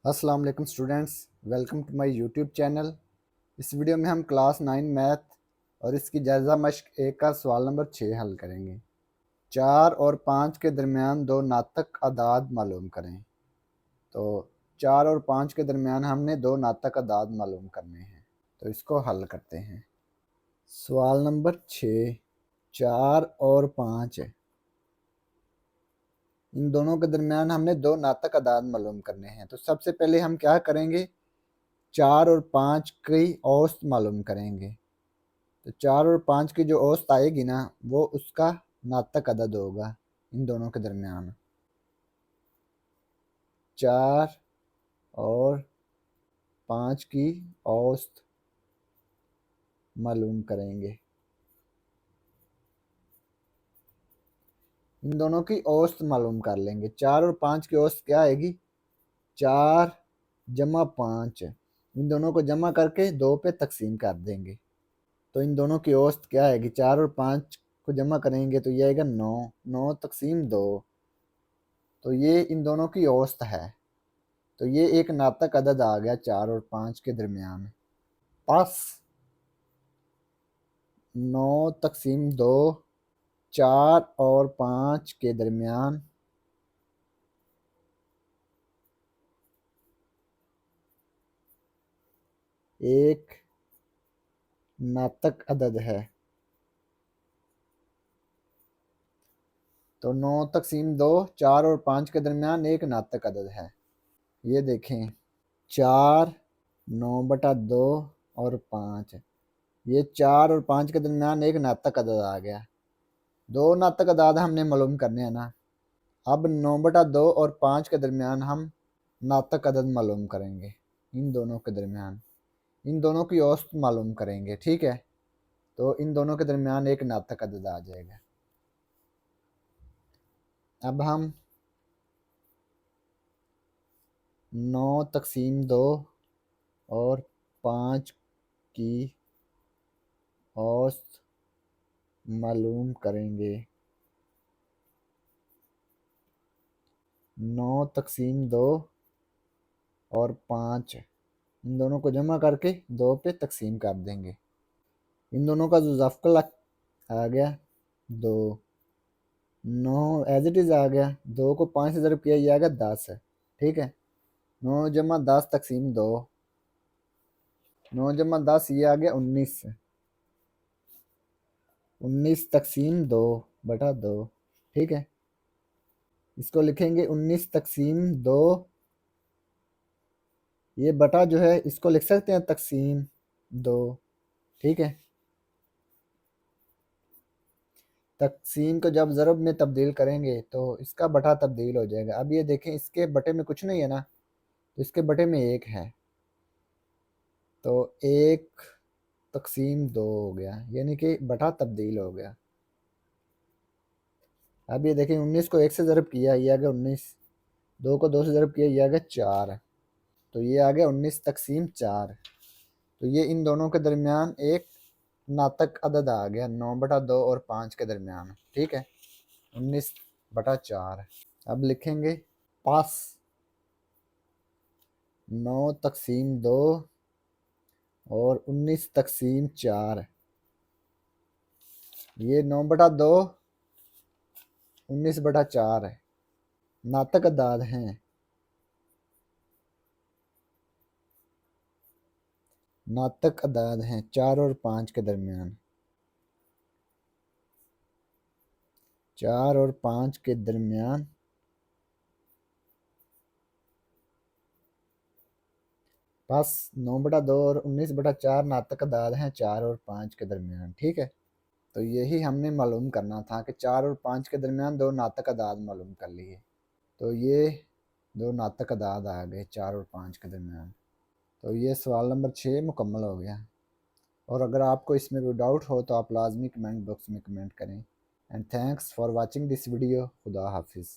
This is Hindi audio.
अस्सलाम वालेकुम students, welcome to my YouTube channel. इस वीडियो में हम क्लास 9 मैथ और इसकी जायज़ा मश्क 1 का सवाल नंबर 6 हल करेंगे। 4 और 5 के दरमियान दो नातक अदाद मालूम करें। तो 4 और 5 के दरमियान हमने दो नातक अदाद मालूम करने हैं, तो इसको हल करते हैं। सवाल नंबर 6, 4 और 5, इन दोनों के दरमियान हमने दो नातक अदाद मालूम करने हैं। तो सबसे पहले हम क्या करेंगे, 4 और 5 की औसत मालूम करेंगे। तो 4 और 5 की जो औसत आएगी ना, वो उसका नातक अदद होगा इन दोनों के दरमियान। 4 और 5 की औसत मालूम करेंगे। इन दोनों की औसत मालूम कर लेंगे। 4 और 5 की औसत क्या आएगी, 4 जमा 5। इन दोनों को जमा करके 2 पे तकसीम कर देंगे। तो इन दोनों की औसत क्या आएगी, 4 और 5 को जमा करेंगे तो ये आएगा 9। 9 तकसीम 2, तो ये इन दोनों की औसत है। तो ये एक नातक अदद आ गया 4 और 5 के दरमियान। पास 9 तकसीम 2, 4 और 5 के दरमियान एक नातक अदद है। तो 9 तकसीम 2, 4 और 5 के दरमियान एक नातक अदद है। ये देखें, 4, 9/2 और 5, ये 4 और 5 के दरमियान एक नातक अदद आ गया। दो नातक अदाद हमने मालूम करने हैं ना। अब 9/2 और 5 के दरमियान हम नातक अदद मालूम करेंगे। इन दोनों के दरमियान इन दोनों की औसत मालूम करेंगे, ठीक है। तो इन दोनों के दरमियान एक नातक अदद आ जाएगा। अब हम 9 तकसीम 2 और 5 की औसत मालूम करेंगे। 9 तकसीम 2 और 5, इन दोनों को जमा करके 2 पे तकसीम कर देंगे। इन दोनों का जो ज़फ्क़ल आ गया 2, 9 एज इट इज़ आ गया। 2 को 5 से ज़रब किया, ये आ गया 10, ठीक है। 9 जमा 10 तकसीम 2, 9 जमा 10 ये आ गया 19। 19 तकसीम 2/2, ठीक है। इसको लिखेंगे 19 तकसीम 2, ये बटा जो है इसको लिख सकते हैं तकसीम 2, ठीक है। तकसीम को जब ज़रब में तब्दील करेंगे तो इसका बटा तब्दील हो जाएगा। अब ये देखें, इसके बटे में कुछ नहीं है ना, तो इसके बटे में 1 है, तो 1 तकसीम 2 हो गया, यानी कि बटा तब्दील हो गया। अब ये देखें, 19 को 1 से ज़रब किया, ये आ गया 19। 2 को 2 से ज़रब किया, ये आ गया 4, तो ये आ गया 19 तकसीम 4। तो ये इन दोनों के दरमियान एक नातक अदद आ गया 9/2 और 5 के दरमियान, ठीक है, 19/4। अब लिखेंगे पास 9 तकसीम 2 और 19 तकसीम 4। ये 9/2 19/4 है, नातक अदाद हैं। नातक अदाद हैं 4 और 5 के दरमियान। 4 और 5 के दरमियान बस 9/2 और 19/4 नातक अदाद हैं 4 और 5 के दरमियान, ठीक है। तो यही हमने मालूम करना था कि 4 और 5 के दरमियान दो नातक अदाद मालूम कर लिए। तो ये दो नातक अदाद आ गए 4 और 5 के दरमियान। तो ये सवाल नंबर 6 मुकम्मल हो गया। और अगर आपको इसमें कोई डाउट हो तो आप लाजमी कमेंट बॉक्स में कमेंट करें। And thanks for watching this video. खुदा हाफिज़।